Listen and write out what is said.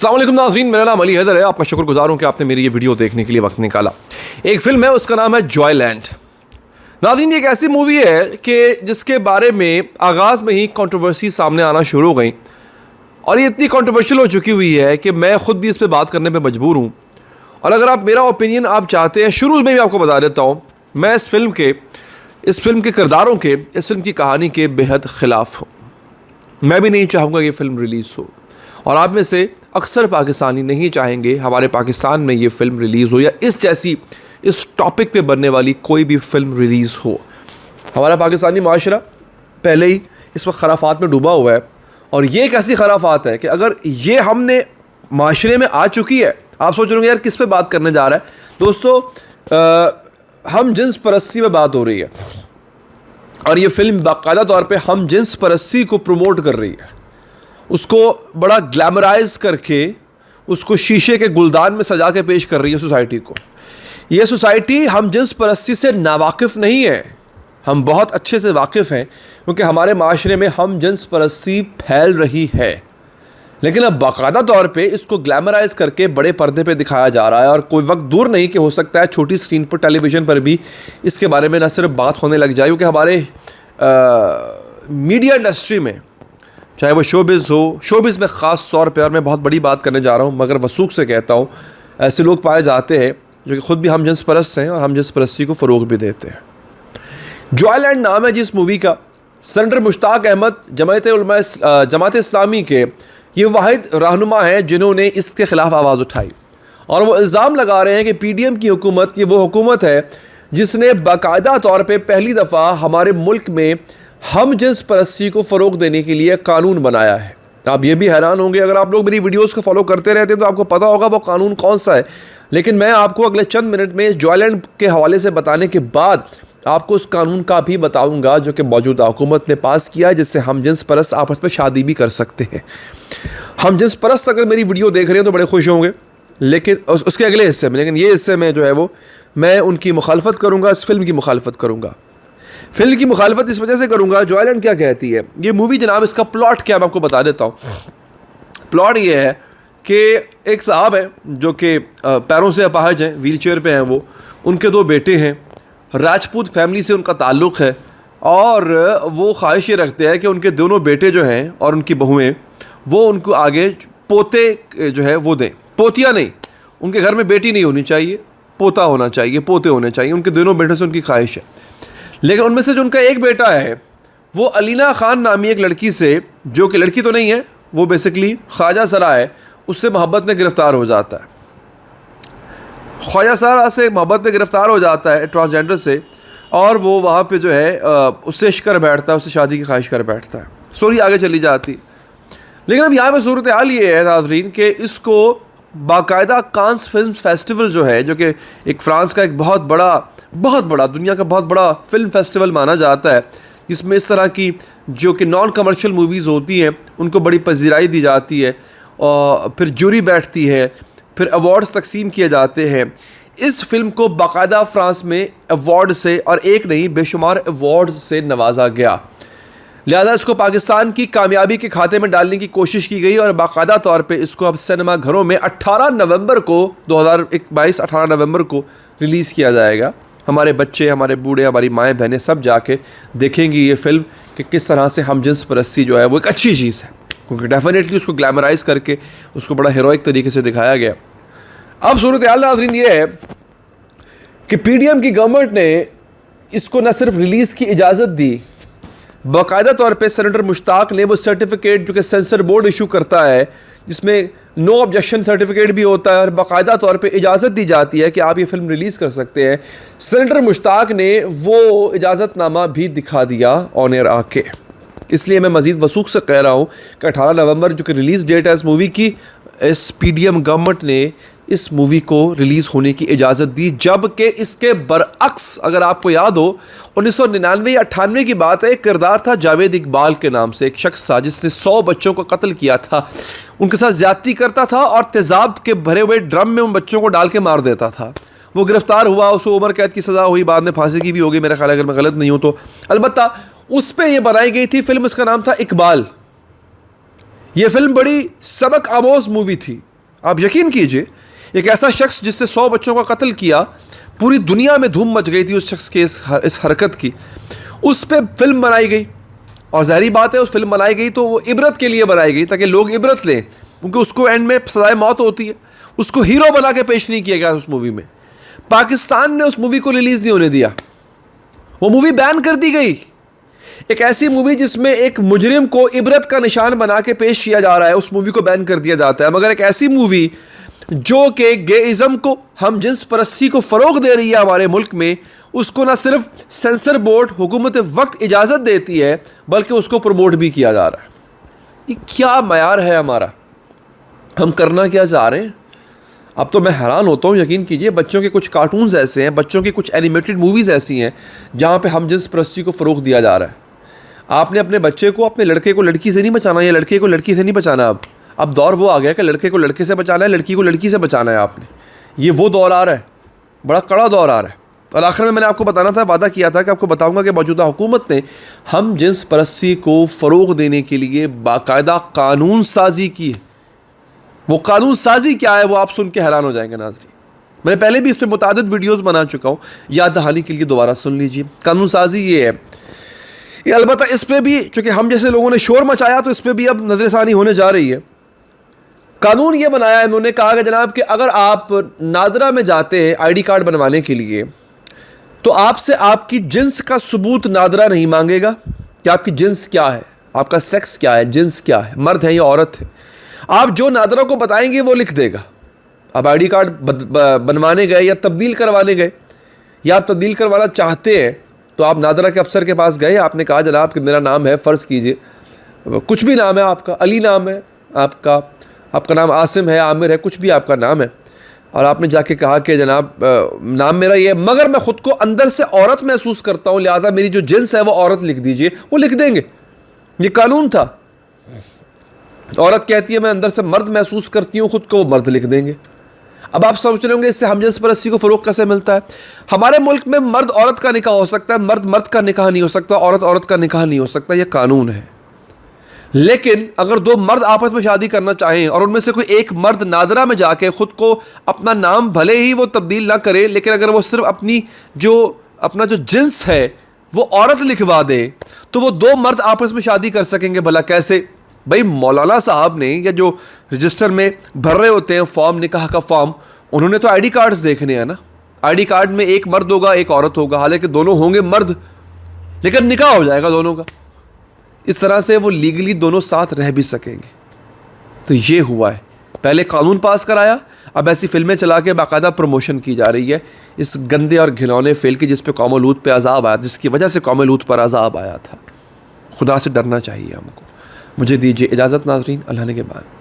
अस्सलाम वालेकुम नाज़रीन, मेरा नाम अली हैदर है। आपका शुक्रगुजार हूँ कि आपने मेरी ये वीडियो देखने के लिए वक्त निकाला। एक फ़िल्म है, उसका नाम है जॉयलैंड। नाज़रीन, ये एक ऐसी मूवी है कि जिसके बारे में आगाज़ में ही कंट्रोवर्सी सामने आना शुरू हो गई और ये इतनी कंट्रोवर्शियल हो चुकी हुई है कि मैं ख़ुद भी इस पर बात करने पर मजबूर हूँ। और अगर आप मेरा ओपिनियन आप चाहते हैं, शुरू में भी आपको बता देता हूँ, मैं इस फिल्म के किरदारों के, इस फिल्म की कहानी के बेहद ख़िलाफ़ हूँ। मैं भी नहीं चाहूँगा ये फ़िल्म रिलीज़ हो और आप में से अक्सर पाकिस्तानी नहीं चाहेंगे हमारे पाकिस्तान में ये फ़िल्म रिलीज़ हो या इस टॉपिक पे बनने वाली कोई भी फ़िल्म रिलीज़ हो। हमारा पाकिस्तानी माशरा पहले ही इस वक्त खराफात में डूबा हुआ है और ये एक ऐसी खराफात है कि अगर ये हमने माशरे में आ चुकी है, आप सोच रहे होंगे यार किस पे बात करने जा रहा है। दोस्तों, हम जिन्स परस्ती में बात हो रही है और ये फ़िल्म बाकायदा तौर पे हम जिन्स परस्ती को प्रमोट कर रही है। उसको बड़ा ग्लैमराइज करके उसको शीशे के गुलदान में सजा के पेश कर रही है सोसाइटी को। ये सोसाइटी हम जिन्स परस्ती से नावाकिफ़ नहीं है, हम बहुत अच्छे से वाकिफ़ हैं क्योंकि हमारे माशरे में हम जिन्स परस्ती फैल रही है। लेकिन अब बाकायदा तौर पे इसको ग्लैमराइज करके बड़े पर्दे पे दिखाया जा रहा है और कोई वक्त दूर नहीं कि हो सकता है छोटी स्क्रीन पर, टेलीविज़न पर भी इसके बारे में न सिर्फ बात होने लग जाए, क्योंकि हमारे मीडिया इंडस्ट्री में, चाहे वो शोबिज़ में ख़ास तौर पे, और मैं बहुत बड़ी बात करने जा रहा हूँ मगर वसूख से कहता हूँ, ऐसे लोग पाए जाते हैं जो कि ख़ुद भी हम जिन्स परस्त हैं और हम जिन्स परस्ती को फ़रोग़ भी देते हैं। जॉयलैंड नाम है जिस मूवी का। सेनेटर मुश्ताक अहमद जमात इस्लामी के ये वाहिद रहनुमा हैं जिन्होंने इसके ख़िलाफ़ आवाज़ उठाई और वो इल्ज़ाम लगा रहे हैं कि PDM की हुकूमत ये वो हुकूमत है जिसने बाकायदा तौर पे पहली दफ़ा हमारे मुल्क में हम जिन्स परस्ती को फ़रोग़ देने के लिए कानून बनाया है। आप ये भी हैरान होंगे, अगर आप लोग मेरी वीडियोस को फॉलो करते रहते हैं तो आपको पता होगा वो कानून कौन सा है। लेकिन मैं आपको अगले चंद मिनट में जॉयलैंड के हवाले से बताने के बाद आपको उस कानून का भी बताऊंगा जो कि मौजूदा हुकूमत ने पास किया है, जिससे हम जिन्स परस्त आपस में शादी भी कर सकते हैं। हम जिन्स परस्त अगर मेरी वीडियो देख रहे हैं तो बड़े खुश होंगे, लेकिन उसके अगले हिस्से में, लेकिन ये हिस्से में जो है वो मैं उनकी मुखालफत करूँगा, इस फिल्म की मुखालफत करूँगा। फिल्म की मुखालफत इस वजह से करूँगा, जॉयलैंड क्या कहती है ये मूवी जनाब, इसका प्लॉट क्या मैं आपको बता देता हूँ। प्लॉट ये है कि एक साहब है जो कि पैरों से अपाहज हैं, व्हील चेयर पर हैं वो, उनके दो बेटे हैं, राजपूत फैमिली से उनका ताल्लुक़ है और वो ख्वाहिश ये रखते हैं कि उनके दोनों बेटे जो हैं और उनकी बहुएँ वो उनको आगे पोते जो है वो दें। पोतियाँ नहीं, उनके घर में बेटी नहीं होनी चाहिए, पोता होना चाहिए, पोते होने चाहिए। उनके दोनों बेटों से उनकी ख्वाहिश है। लेकिन उनमें से जो उनका एक बेटा है वो अलीना खान नामी एक लड़की से, जो कि लड़की तो नहीं है, वो बेसिकली ख्वाजा सरा है, उससे मोहब्बत में गिरफ़्तार हो जाता है। ख्वाजा सरा से मोहब्बत में गिरफ़्तार हो जाता है ट्रांसजेंडर से, और वो वहाँ पे जो है उससे इश्क कर बैठता है, उससे शादी की ख्वाहिश कर बैठता है। स्टोरी आगे चली जाती। लेकिन अब यहाँ पर सूरत हाल ये है नाज़रीन कि इसको बाकायदा कांस फिल्म फेस्टिवल जो है, जो कि एक फ़्रांस का एक बहुत बड़ा दुनिया का बहुत बड़ा फिल्म फेस्टिवल माना जाता है, जिसमें इस तरह की जो कि नॉन कमर्शियल मूवीज़ होती हैं उनको बड़ी पजीराई दी जाती है और फिर जूरी बैठती है, फिर अवार्ड्स तकसीम किए जाते हैं। इस फिल्म को बाकायदा फ़्रांस में अवार्ड से, और एक नहीं बेशुमार अवार्ड्स से नवाजा गया। लिहाजा इसको पाकिस्तान की कामयाबी के खाते में डालने की कोशिश की गई और बाकायदा तौर पे इसको अब सिनेमा घरों में 18 नवंबर को 2022 18 नवंबर को रिलीज़ किया जाएगा। हमारे बच्चे, हमारे बूढ़े, हमारी माएँ बहनें सब जाके देखेंगी ये फ़िल्म कि किस तरह से हम जिन्स परस्ती जो है वो एक अच्छी चीज़ है, क्योंकि डेफिनेटली उसको ग्लैमराइज़ करके उसको बड़ा हीरोइक तरीके से दिखाया गया। अब सूरत हाल नाज़रीन ये है कि PDM की गवर्नमेंट ने इसको न सिर्फ रिलीज़ की इजाज़त दी, बाकायदा तौर पे सेनेटर मुश्ताक ने वो सर्टिफिकेट जो कि सेंसर बोर्ड इशू करता है, जिसमें नो ऑब्जेक्शन सर्टिफिकेट भी होता है और बाकायदा तौर पे इजाज़त दी जाती है कि आप ये फ़िल्म रिलीज़ कर सकते हैं, सेनेटर मुश्ताक ने वो इजाज़तनामा भी दिखा दिया ऑन एयर आके। इसलिए मैं मज़ीद वसूख से कह रहा हूँ कि 18 नवंबर जो कि रिलीज़ डेट है इस मूवी की, इस PDM गवर्नमेंट ने इस मूवी को रिलीज़ होने की इजाज़त दी, जबकि इसके बरअक्स अगर आपको याद हो 1999 या 98 की बात है, एक किरदार था जावेद इकबाल के नाम से, एक शख्स था जिसने 100 बच्चों को कत्ल किया था, उनके साथ ज़्यादती करता था और तेज़ाब के भरे हुए ड्रम में उन बच्चों को डाल के मार देता था। वो गिरफ़्तार हुआ, उसको उम्र कैद की सज़ा हुई, बाद में फांसी की भी होगी मेरा ख्याल, अगर मैं गलत नहीं हूँ तो। अलबत्ता उस पर यह बनाई गई थी फिल्म, इसका नाम था इकबाल। यह फिल्म बड़ी सबक आमोज मूवी थी, आप यकीन कीजिए, एक ऐसा शख्स जिससे 100 बच्चों का कत्ल किया, पूरी दुनिया में धूम मच गई थी उस शख्स के इस हरकत की, उस पर फिल्म बनाई गई। और ज़ाहिरी बात है, उस फिल्म बनाई गई तो वो इबरत के लिए बनाई गई, ताकि लोग इबरत लें, क्योंकि उसको एंड में सजाए मौत होती है। उसको हीरो बना के पेश नहीं किया गया उस मूवी में। पाकिस्तान ने उस मूवी को रिलीज़ नहीं होने दिया, वो मूवी बैन कर दी गई। एक ऐसी मूवी जिसमें एक मुजरिम को इबरत का निशान बना के पेश किया जा रहा है, उस मूवी को बैन कर दिया जाता है। मगर एक ऐसी मूवी जो कि गेइज़म को, हम जिन्स परस्ती को फ़रोग़ दे रही है हमारे मुल्क में, उसको ना सिर्फ सेंसर बोर्ड हुकूमत वक्त इजाज़त देती है, बल्कि उसको प्रमोट भी किया जा रहा है। ये क्या मयार है हमारा, हम करना क्या चाह रहे हैं? अब तो मैं हैरान होता हूँ। यकीन कीजिए, बच्चों के कुछ कार्टून्स ऐसे हैं, बच्चों की कुछ एनिमेटेड मूवीज़ ऐसी हैं जहाँ पे हम जिन्स परस्ती को फ़रोग़ दिया जा रहा है। आपने अपने बच्चे को, अपने लड़के को लड़की से नहीं बचाना, या लड़के को लड़की से नहीं बचाना। अब दौर वो आ गया कि लड़के को लड़के से बचाना है, लड़की को लड़की से बचाना है आपने। ये वो दौर आ रहा है, बड़ा कड़ा दौर आ रहा है। और आखिर में मैंने आपको बताना था, वादा किया था कि आपको बताऊंगा कि मौजूदा हुकूमत ने हम जिन्स परस्ती को फ़रोग़ देने के लिए बाकायदा कानून साजी की है। वो कानून साजी क्या है वो आप सुन के हैरान हो जाएंगे नाज़रीन। मैंने पहले भी इस पर मुतादिद वीडियोज़ बना चुका हूँ, याद दहानी के लिए दोबारा सुन लीजिए। कानून साजी ये है, ये अलबत्ता इस पर भी चूँकि हम जैसे लोगों ने शोर मचाया तो इस पर भी अब नज़रसानी होने जा रही है। कानून ये बनाया इन्होंने, कहा कि जनाब कि अगर आप नादरा में जाते हैं ID कार्ड बनवाने के लिए, तो आपसे आपकी जिन्स का सबूत नादरा नहीं मांगेगा कि आपकी जिन्स क्या है, आपका सेक्स क्या है, जिन्स क्या है, मर्द है या औरत है। आप जो नादरा को बताएंगे वो लिख देगा। अब ID कार्ड बनवाने गए या तब्दील करवाने गए, या आप तब्दील करवाना चाहते हैं, तो आप नादरा के अफसर के पास गए, आपने कहा जनाब कि मेरा नाम है, फ़र्ज़ कीजिए कुछ भी नाम है आपका, अली नाम है आपका नाम आसिम है, आमिर है, कुछ भी आपका नाम है, और आपने जाके कहा कि जनाब नाम मेरा ये, मगर मैं ख़ुद को अंदर से औरत महसूस करता हूँ, लिहाजा मेरी जो जिन्स है वो औरत लिख दीजिए। वो लिख देंगे, ये कानून था। औरत कहती है मैं अंदर से मर्द महसूस करती हूँ ख़ुद को, वो मर्द लिख देंगे। अब आप सोच रहे होंगे इससे हम जिन्स परस्ती को फ़रोग़ कैसे मिलता है? हमारे मुल्क में मर्द औरत का निकाह हो सकता है, मर्द मर्द का निकाह नहीं हो सकता, औरत औरत का निकाह नहीं हो सकता, यह कानून है। लेकिन अगर दो मर्द आपस में शादी करना चाहें और उनमें से कोई एक मर्द नादरा में जाके ख़ुद को अपना नाम भले ही वो तब्दील ना करे, लेकिन अगर वो सिर्फ अपना जो जिन्स है वो औरत लिखवा दे, तो वो दो मर्द आपस में शादी कर सकेंगे। भला कैसे? भाई मौलाना साहब ने, या जो रजिस्टर में भर रहे होते हैं फॉर्म, निकाह का फॉर्म, उन्होंने तो ID कार्ड्स देखने हैं ना। ID कार्ड में एक मर्द होगा एक औरत होगा, हालांकि दोनों होंगे मर्द, लेकिन निकाह हो जाएगा दोनों का। इस तरह से वो लीगली दोनों साथ रह भी सकेंगे। तो ये हुआ है, पहले कानून पास कराया, अब ऐसी फिल्में चला के बाकायदा प्रमोशन की जा रही है इस गंदे और घिनौने फेल की, जिस पे कौम लूत पे अजाब आया, जिसकी वजह से कौम लूत पर अजाब आया था। खुदा से डरना चाहिए हमको। मुझे दीजिए इजाज़त नाज़रीन, अल्लाह ने के बाद।